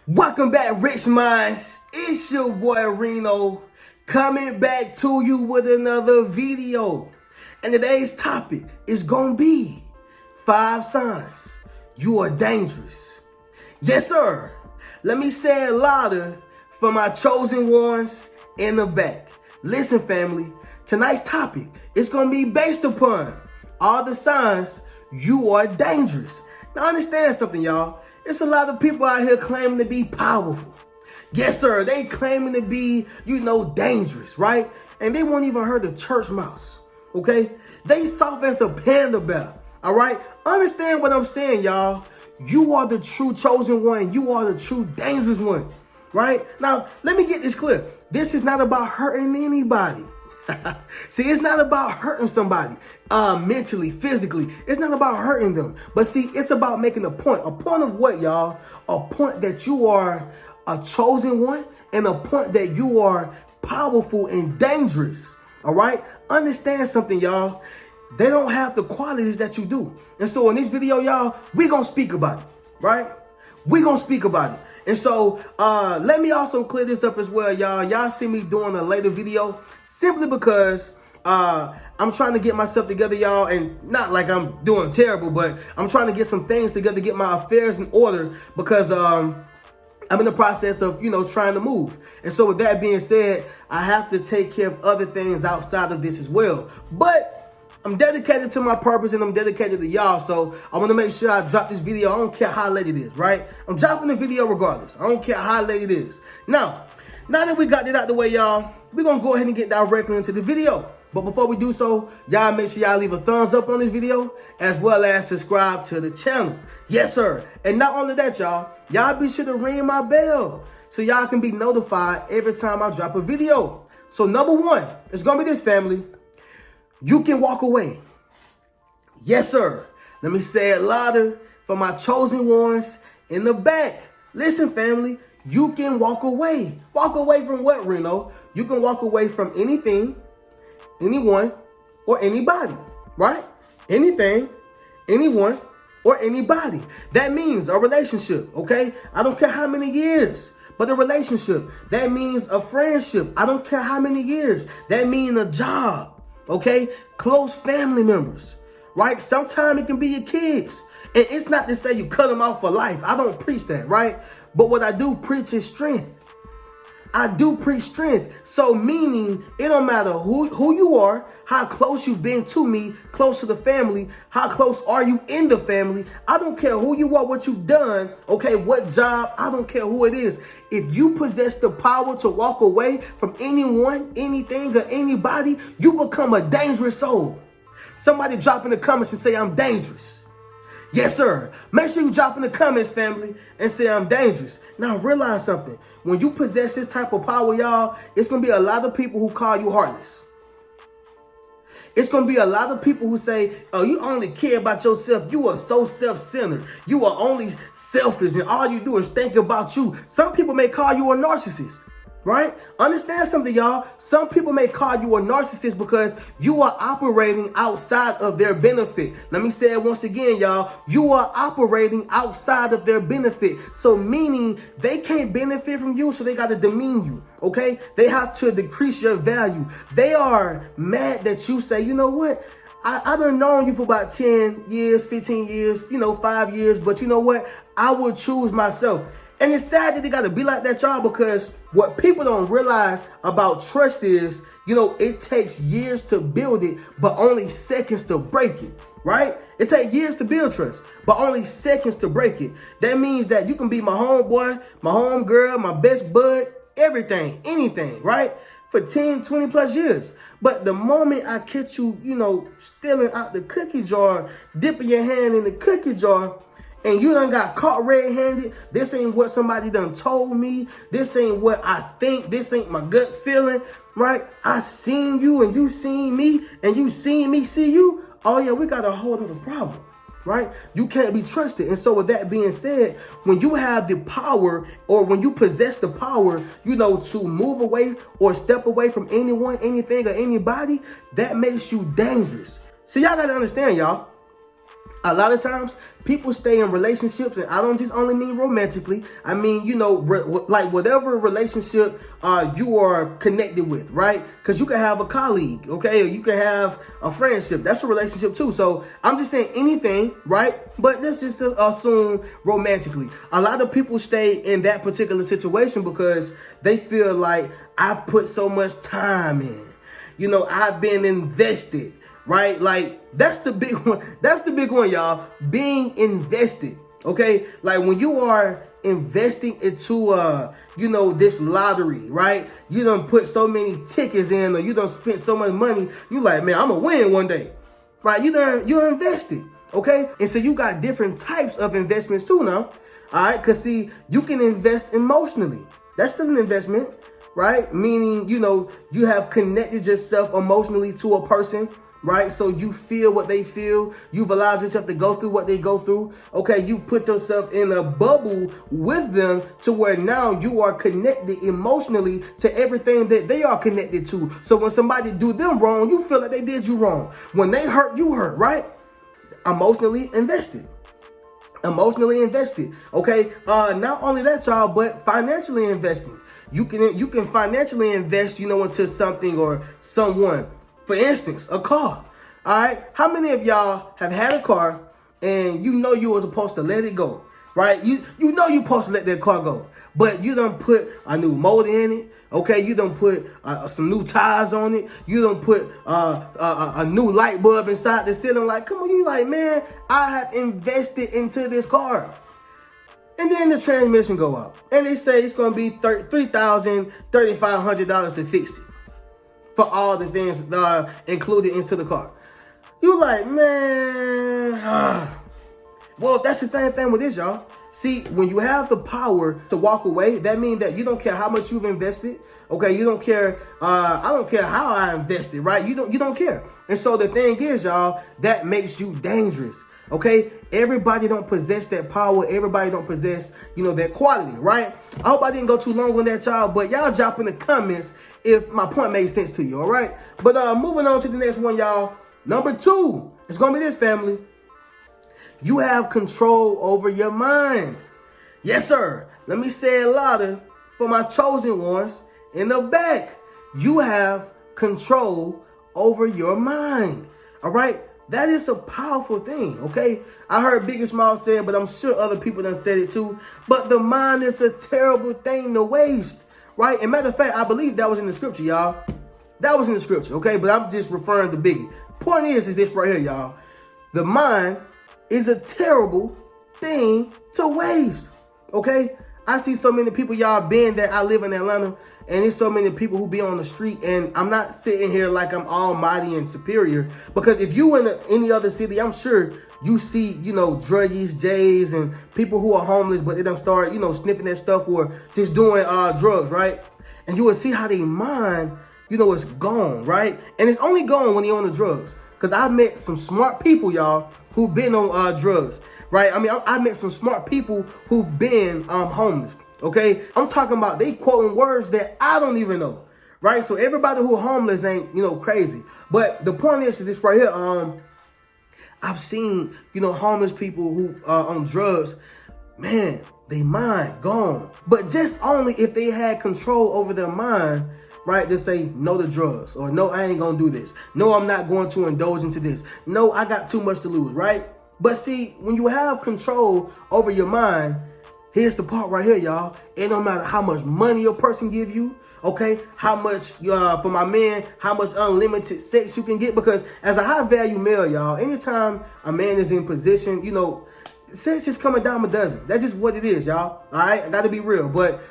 Welcome back, Rich Minds. It's your boy Reno coming back to you with another video. And today's topic is gonna be 5 signs you are dangerous. Yes, sir. Let me say it louder for my chosen ones in the back. Listen, family, tonight's topic is gonna be based upon all the signs you are dangerous. Now understand something, y'all. It's a lot of people out here claiming to be powerful. Yes, sir. They claiming to be, dangerous, right? And they won't even hurt a church mouse, okay? They soft as a panda bear, all right? Understand what I'm saying, y'all. You are the true chosen one. You are the true dangerous one, right? Now, let me get this clear. This is not about hurting anybody. See, it's not about hurting somebody mentally, physically. It's not about hurting them. But see, it's about making a point. A point of what, y'all? A point that you are a chosen one and a point that you are powerful and dangerous. All right? Understand something, y'all. They don't have the qualities that you do. And so in this video, y'all, we're going to speak about it, right? We're going to speak about it. And so let me also clear this up as well, y'all. Y'all see me doing a later video simply because I'm trying to get myself together, y'all. And not like I'm doing terrible, but I'm trying to get some things together, get my affairs in order because I'm in the process of, trying to move. And so with that being said, I have to take care of other things outside of this as well. But I'm dedicated to my purpose and I'm dedicated to y'all. So I want to make sure I drop this video. I don't care how late it is, right? I'm dropping the video regardless. I don't care how late it is. Now that we got that out the way, y'all, we're going to go ahead and get directly into the video. But before we do so, y'all make sure y'all leave a thumbs up on this video as well as subscribe to the channel. Yes, sir. And not only that, y'all be sure to ring my bell so y'all can be notified every time I drop a video. So number one, it's going to be this, family. You can walk away. Yes, sir. Let me say it louder for my chosen ones in the back. Listen, family, you can walk away. Walk away from what, Reno? You can walk away from anything, anyone, or anybody, right? Anything, anyone, or anybody. That means a relationship, okay? I don't care how many years, but a relationship. That means a friendship. I don't care how many years. That means a job. Okay, close family members, right? Sometimes it can be your kids. And it's not to say you cut them off for life. I don't preach that, right? But what I do preach is strength. I do preach strength. So meaning it don't matter who you are, how close you've been to me, close to the family, how close are you in the family. I don't care who you are, what you've done, okay, what job, I don't care who it is. If you possess the power to walk away from anyone, anything, or anybody, you become a dangerous soul. Somebody drop in the comments and say, I'm dangerous. Yes, sir. Make sure you drop in the comments, family, and say I'm dangerous. Now, realize something. When you possess this type of power, y'all, it's going to be a lot of people who call you heartless. It's going to be a lot of people who say, oh, you only care about yourself. You are so self-centered. You are only selfish, and all you do is think about you. Some people may call you a narcissist. Right? Understand something, y'all. Some people may call you a narcissist because you are operating outside of their benefit. Let me say it once again, y'all. You are operating outside of their benefit. So meaning they can't benefit from you, so they got to demean you. Okay? They have to decrease your value. They are mad that you say, you know what? I done known you for about 10 years, 15 years, 5 years. But you know what? I will choose myself. And it's sad that they got to be like that, y'all, because what people don't realize about trust is, it takes years to build it, but only seconds to break it, right? It takes years to build trust, but only seconds to break it. That means that you can be my homeboy, my homegirl, my best bud, everything, anything, right? For 10, 20 plus years. But the moment I catch you, stealing out the cookie jar, dipping your hand in the cookie jar, and you done got caught red-handed, this ain't what somebody done told me, this ain't what I think, this ain't my gut feeling, right? I seen you and you seen me and you seen me see you. Oh yeah, we got a whole other problem, right? You can't be trusted. And so with that being said, when you have the power or when you possess the power, to move away or step away from anyone, anything, or anybody, that makes you dangerous. See, y'all got to understand, y'all. A lot of times people stay in relationships, and I don't just only mean romantically. I mean, like whatever relationship you are connected with, right? Because you can have a colleague, okay, or you can have a friendship. That's a relationship too. So I'm just saying anything, right? But let's just assume romantically. A lot of people stay in that particular situation because they feel like I've put so much time in. I've been invested. Right? Like, that's the big one. That's the big one, y'all. Being invested. Okay? Like, when you are investing into, this lottery, right? You done put so many tickets in, or you done spent so much money. You like, man, I'm going to win one day. Right? You're invested. Okay? And so you got different types of investments too now. All right? Because, see, you can invest emotionally. That's still an investment. Right? Meaning, you have connected yourself emotionally to a person. Right? So you feel what they feel. You've allowed yourself to go through what they go through. Okay, you've put yourself in a bubble with them to where now you are connected emotionally to everything that they are connected to. So when somebody do them wrong, you feel like they did you wrong. When they hurt, you hurt, right? Emotionally invested. Emotionally invested. Okay, not only that, y'all, but financially investing. You can financially invest, into something or someone. For instance, a car. All right. How many of y'all have had a car and you were supposed to let it go, right? You you're supposed to let that car go, but you done put a new motor in it. Okay, you done put some new tires on it. You done put a new light bulb inside the ceiling. Like, come on, you like, man, I have invested into this car. And then the transmission go out, and they say it's gonna be $3,000, $3,500 to fix it. For all the things included into the car. You like, man. Well, that's the same thing with this, y'all. See, when you have the power to walk away, that means that you don't care how much you've invested. Okay, you don't care. I don't care how I invested, right? You don't care. And so the thing is, y'all, that makes you dangerous. Okay, everybody don't possess that power. Everybody don't possess, that quality, right? I hope I didn't go too long on that, y'all. But y'all drop in the comments if my point made sense to you, all right? But moving on to the next one, y'all. Number 2, it's going to be this, family. You have control over your mind. Yes, sir. Let me say it louder for my chosen ones in the back. You have control over your mind, all right? That is a powerful thing, okay? I heard Biggie Small say it, but I'm sure other people done said it too. But the mind is a terrible thing to waste. Right? And matter of fact, I believe that was in the scripture, y'all. That was in the scripture, okay? But I'm just referring to Biggie. Point is this right here, y'all. The mind is a terrible thing to waste, okay? I see so many people, y'all, being that I live in Atlanta, and there's so many people who be on the street, and I'm not sitting here like I'm almighty and superior, because if you in any other city, I'm sure you see, druggies, J's, and people who are homeless, but they don't start, sniffing that stuff or just doing drugs, right? And you will see how their mind, it's gone, right? And it's only gone when they're on the drugs. Because I met some smart people, y'all, who've been on drugs, right? I mean, I met some smart people who've been homeless, okay? I'm talking about they quoting words that I don't even know, right? So everybody who homeless ain't, crazy. But the point is this right here, I've seen, homeless people who are on drugs, man, they mind gone. But just only if they had control over their mind, right? To say no to drugs, or no, I ain't gonna do this. No, I'm not going to indulge into this. No, I got too much to lose, right? But see, when you have control over your mind, here's the part right here, y'all. It don't matter how much money a person give you. Okay, how much, for my man, how much unlimited sex you can get. Because as a high value male, y'all, anytime a man is in position, sex is coming down a dozen. That's just what it is, y'all. All right, I got to be real. But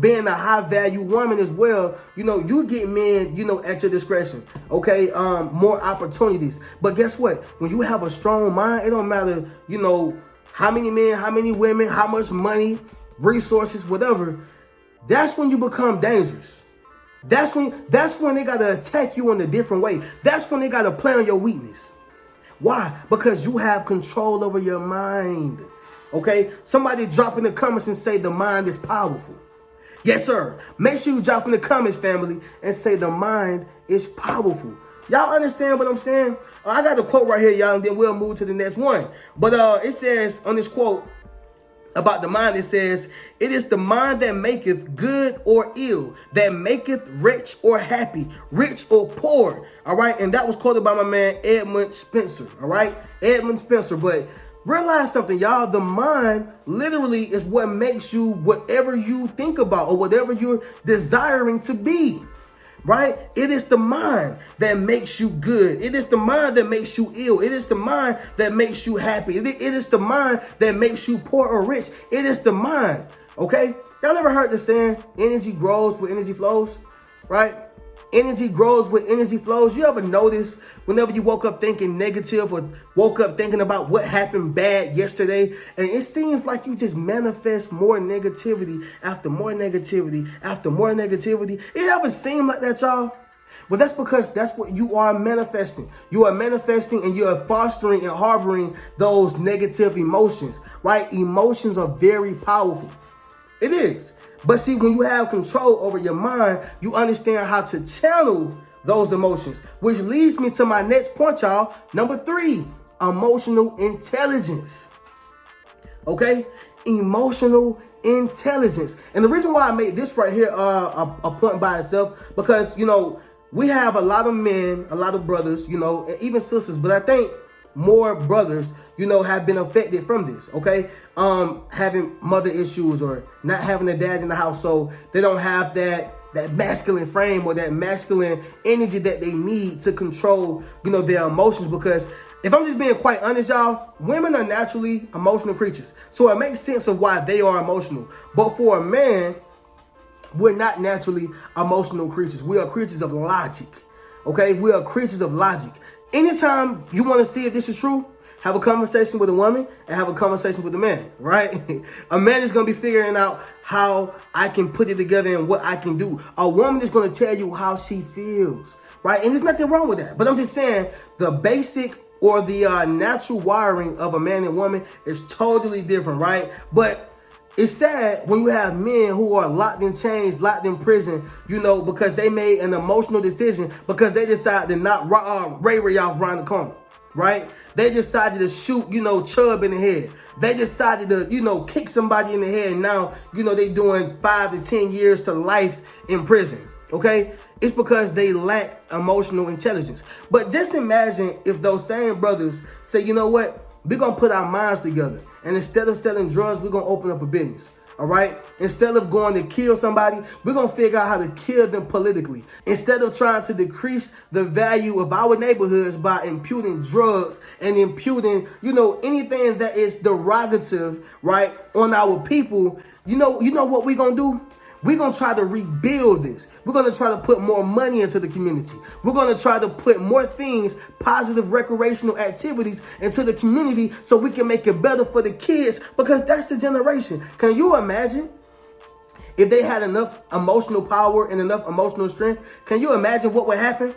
being a high value woman as well, you get men, at your discretion. Okay, more opportunities. But guess what? When you have a strong mind, it don't matter, how many men, how many women, how much money, resources, whatever. That's when you become dangerous. That's when they gotta attack you in a different way. That's when they gotta play on your weakness. Why? Because you have control over your mind. Okay? Somebody drop in the comments and say the mind is powerful. Yes, sir. Make sure you drop in the comments, family, and say the mind is powerful. Y'all understand what I'm saying? I got a quote right here, y'all, and then we'll move to the next one. But it says on this quote about the mind, it says, it is the mind that maketh good or ill, that maketh rich or happy, rich or poor. All right. And that was quoted by my man, Edmund Spencer. All right. Edmund Spencer. But realize something, y'all. The mind literally is what makes you whatever you think about or whatever you're desiring to be. Right? It is the mind that makes you good. It is the mind that makes you ill. It is the mind that makes you happy. It is the mind that makes you poor or rich. It is the mind. Okay? Y'all ever heard the saying, energy grows where energy flows? Right? Energy grows with energy flows. You ever notice whenever you woke up thinking negative or woke up thinking about what happened bad yesterday, and it seems like you just manifest more negativity after more negativity after more negativity? It ever seem like that, y'all? Well, that's because that's what you are manifesting. You are manifesting and you are fostering and harboring those negative emotions, right? Emotions are very powerful. It is. But see, when you have control over your mind, you understand how to channel those emotions, which leads me to my next point, y'all. Number 3, emotional intelligence. Okay? Emotional intelligence. And the reason why I made this right here a point by itself, because, you know, we have a lot of men, a lot of brothers, you know, and even sisters, but I think more brothers, you know, have been affected from this, okay? Having mother issues or not having a dad in the house, so they don't have that masculine frame or that masculine energy that they need to control, you know, their emotions. Because if I'm just being quite honest, y'all, women are naturally emotional creatures. So it makes sense of why they are emotional. But for a man, we're not naturally emotional creatures. We are creatures of logic, okay? We are creatures of logic. Anytime you want to see if this is true, have a conversation with a woman and have a conversation with a man, right? A man is going to be figuring out how I can put it together and what I can do. A woman is going to tell you how she feels, right? And there's nothing wrong with that. But I'm just saying the basic or the natural wiring of a man and woman is totally different, right? But it's sad when you have men who are locked in chains, locked in prison, you know, because they made an emotional decision because they decided to knock Ray Ray off around the corner, right? They decided to shoot, you know, Chubb in the head. They decided to, you know, kick somebody in the head. And now, you know, they doing 5 to 10 years to life in prison, okay? It's because they lack emotional intelligence. But just imagine if those same brothers say, you know what? We're going to put our minds together. And instead of selling drugs, we're going to open up a business. All right. Instead of going to kill somebody, we're going to figure out how to kill them politically. Instead of trying to decrease the value of our neighborhoods by imputing drugs and imputing, you know, anything that is derogative, right, on our people, you know what we're going to do? We're going to try to rebuild this. We're going to try to put more money into the community. We're going to try to put more things, positive recreational activities into the community so we can make it better for the kids, because that's the generation. Can you imagine if they had enough emotional power and enough emotional strength? Can you imagine what would happen?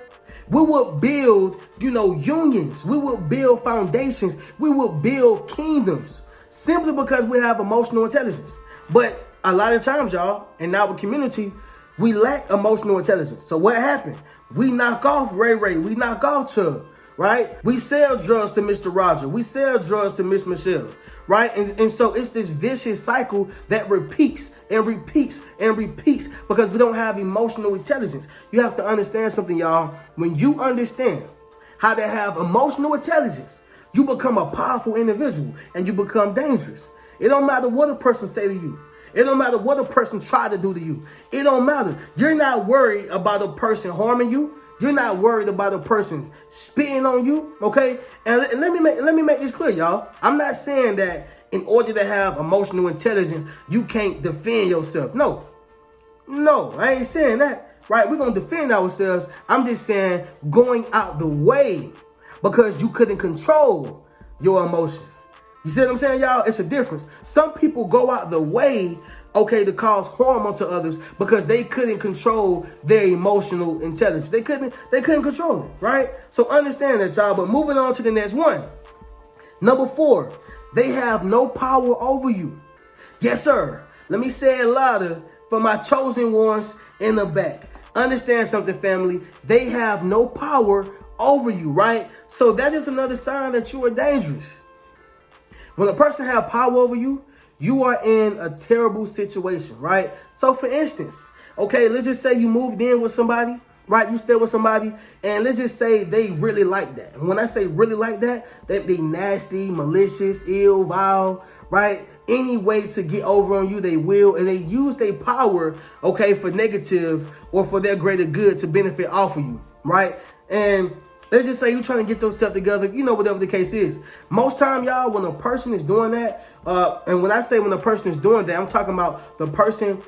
We would build, you know, unions. We would build foundations. We would build kingdoms simply because we have emotional intelligence. But a lot of times, y'all, in our community, we lack emotional intelligence. So what happened? We knock off Ray Ray. We knock off Chubb, right? We sell drugs to Mr. Roger. We sell drugs to Miss Michelle, right? And so it's this vicious cycle that repeats and repeats and repeats because we don't have emotional intelligence. You have to understand something, y'all. When you understand how to have emotional intelligence, you become a powerful individual and you become dangerous. It don't matter what a person say to you. It don't matter what a person try to do to you. It don't matter. You're not worried about a person harming you. You're not worried about a person spitting on you, okay? And let me make this clear, y'all. I'm not saying that in order to have emotional intelligence, you can't defend yourself. No, I ain't saying that, right? We're going to defend ourselves. I'm just saying going out the way because you couldn't control your emotions. You see what I'm saying, y'all? It's a difference. Some people go out the way, okay, to cause harm unto others because they couldn't control their emotional intelligence. They couldn't control it, right? So understand that, y'all. But moving on to the next one. Number 4, they have no power over you. Yes, sir. Let me say it louder for my chosen ones in the back. Understand something, family. They have no power over you, right? So that is another sign that you are dangerous. When a person has power over you, you are in a terrible situation, right? So for instance, okay, let's just say you moved in with somebody, right? You stay with somebody, and let's just say they really like that. And when I say really like that, they nasty, malicious, ill, vile, right? Any way to get over on you, they will. And they use their power, okay, for negative or for their greater good to benefit off of you, right? And let's just say you're trying to get yourself together, you know, whatever the case is. Most time, y'all, when a person is doing that, and when I say when a person is doing that, I'm talking about the person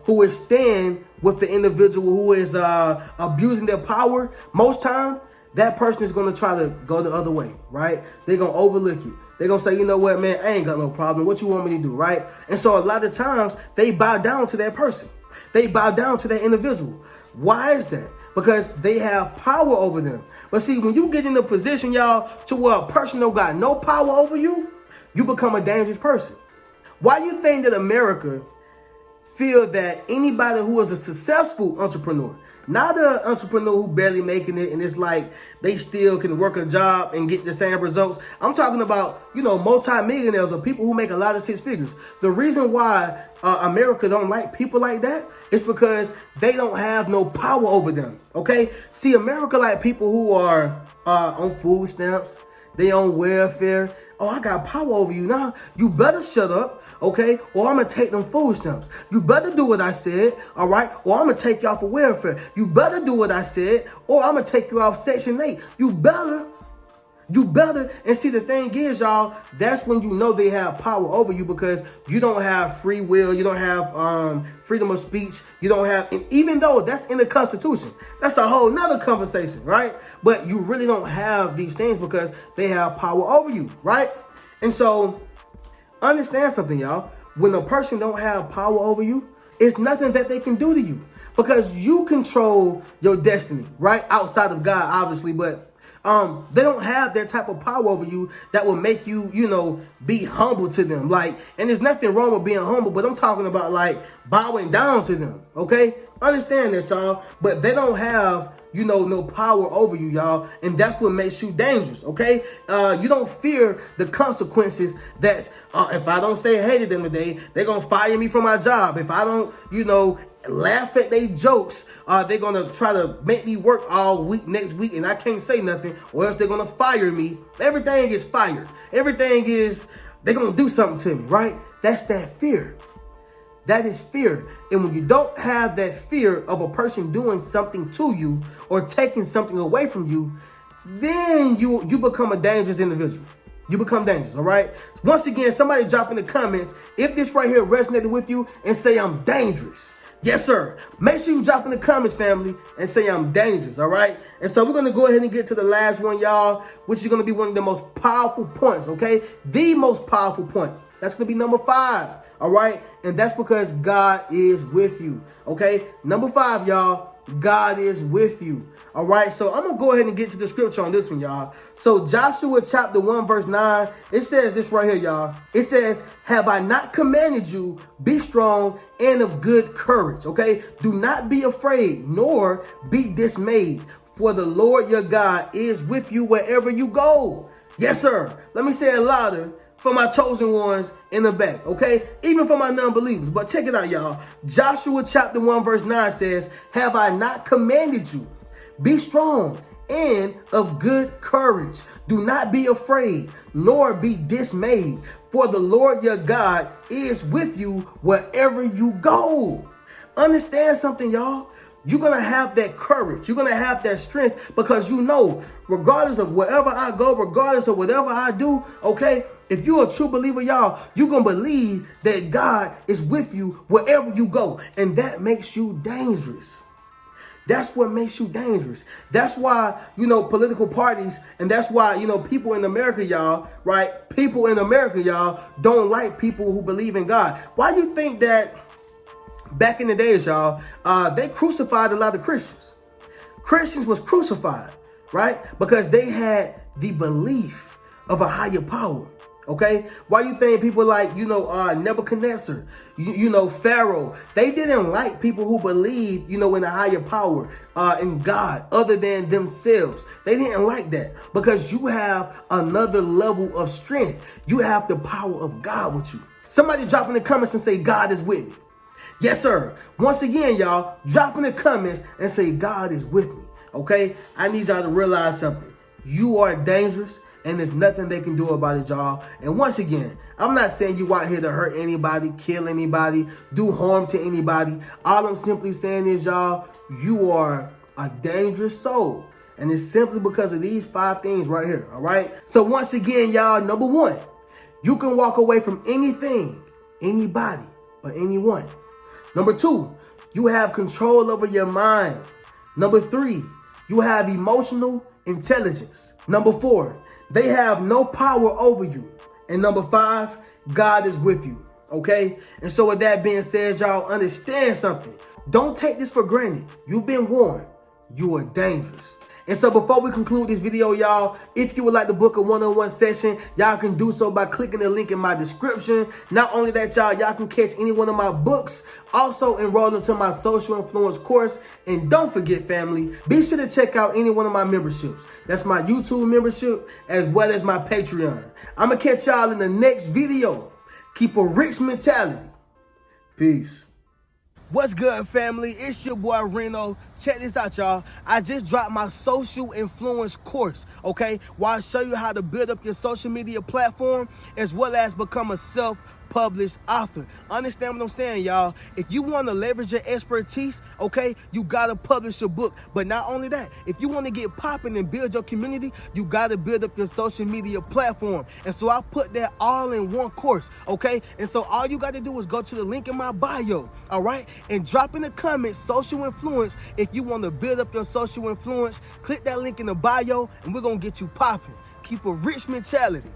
who is staying with the individual who is abusing their power. Most times, that person is going to try to go the other way, right? They're going to overlook it. They're going to say, you know what, man, I ain't got no problem. What you want me to do, right? And so a lot of times, they bow down to that person. They bow down to that individual. Why is that? Because they have power over them. But see, when you get in a position, y'all, to where a person don't got no power over you, you become a dangerous person. Why do you think that America feel that anybody who is a successful entrepreneur, not an entrepreneur who barely making it and it's like they still can work a job and get the same results? I'm talking about, you know, multi-millionaires or people who make a lot of six figures. The reason why America don't like people like that is because they don't have no power over them, okay? See, America like people who are on food stamps, they on welfare. Oh, I got power over you. Now, you better shut up, okay? Or I'm going to take them food stamps. You better do what I said, all right? Or I'm going to take you off of welfare. You better do what I said, or I'm going to take you off Section 8. You better. And see, the thing is, y'all, that's when you know they have power over you, because you don't have free will. You don't have freedom of speech. You don't have, and even though that's in the Constitution, that's a whole nother conversation, right? But you really don't have these things because they have power over you, right? And so understand something, y'all. When a person don't have power over you, it's nothing that they can do to you, because you control your destiny, right? Outside of God, obviously, but they don't have that type of power over you that will make you, you know, be humble to them. Like, and there's nothing wrong with being humble, but I'm talking about like bowing down to them, okay? Understand that, y'all. But they don't have, you know, no power over you, y'all. And that's what makes you dangerous, okay? You don't fear the consequences that if I don't say hey to them today, they're going to fire me from my job. If I don't, you know, laugh at their jokes, they're going to try to make me work all week next week and I can't say nothing, or else they're going to fire me. Everything is fired. Everything is, they're going to do something to me, right? That's that fear. That is fear. And when you don't have that fear of a person doing something to you or taking something away from you, then you become a dangerous individual. You become dangerous, all right? Once again, somebody drop in the comments if this right here resonated with you and say I'm dangerous. Yes, sir. Make sure you drop in the comments, family, and say I'm dangerous, all right? And so we're going to go ahead and get to the last one, y'all, which is going to be one of the most powerful points, okay? The most powerful point. That's going to be number 5, all right? And that's because God is with you, okay? Number 5, y'all, God is with you, all right? So I'm going to go ahead and get to the scripture on this one, y'all. So Joshua chapter 1, verse 9, it says this right here, y'all. It says, have I not commanded you, be strong and of good courage, okay? Do not be afraid, nor be dismayed, for the Lord your God is with you wherever you go. Yes, sir. Let me say it louder for my chosen ones in the back, okay? Even for my non-believers. But check it out, y'all. Joshua chapter 1, verse 9 says, have I not commanded you? Be strong and of good courage. Do not be afraid, nor be dismayed, for the Lord your God is with you wherever you go. Understand something, y'all. You're going to have that courage. You're going to have that strength, because you know, regardless of wherever I go, regardless of whatever I do, okay, if you're a true believer, y'all, you're going to believe that God is with you wherever you go. And that makes you dangerous. That's what makes you dangerous. That's why, you know, political parties, and that's why, you know, people in America, y'all, right? People in America, y'all, don't like people who believe in God. Why do you think that back in the days, y'all, they crucified a lot of Christians? Christians was crucified, right? Because they had the belief of a higher power. Okay, why you think people like, Nebuchadnezzar, Pharaoh, they didn't like people who believed, in a higher power, in God other than themselves. They didn't like that because you have another level of strength. You have the power of God with you. Somebody drop in the comments and say, God is with me. Yes, sir. Once again, y'all, drop in the comments and say, God is with me. Okay, I need y'all to realize something. You are dangerous, and there's nothing they can do about it, y'all. And once again, I'm not saying you out here to hurt anybody, kill anybody, do harm to anybody. All I'm simply saying is, y'all, you are a dangerous soul. And it's simply because of these 5 things right here, all right? So once again, y'all, number 1, you can walk away from anything, anybody, or anyone. Number 2, you have control over your mind. Number 3, you have emotional intelligence. Number 4, they have no power over you. And number 5, God is with you. Okay? And so with that being said, y'all, understand something. Don't take this for granted. You've been warned. You are dangerous. And so before we conclude this video, y'all, if you would like to book a one-on-one session, y'all can do so by clicking the link in my description. Not only that, y'all can catch any one of my books. Also enroll into my social influence course. And don't forget, family, be sure to check out any one of my memberships. That's my YouTube membership as well as my Patreon. I'm going to catch y'all in the next video. Keep a rich mentality. Peace. What's good, family? It's your boy Reno. Check this out, y'all. I just dropped my social influence course, okay? Where I show you how to build up your social media platform as well as become a self-published author. Understand what I'm saying, y'all? If you want to leverage your expertise, okay, you got to publish your book. But not only that, if you want to get popping and build your community, you got to build up your social media platform. And so I put that all in one course, okay? And so all you got to do is go to the link in my bio, all right? And drop in the comments, social influence. If you want to build up your social influence, click that link in the bio and we're going to get you popping. Keep a rich mentality.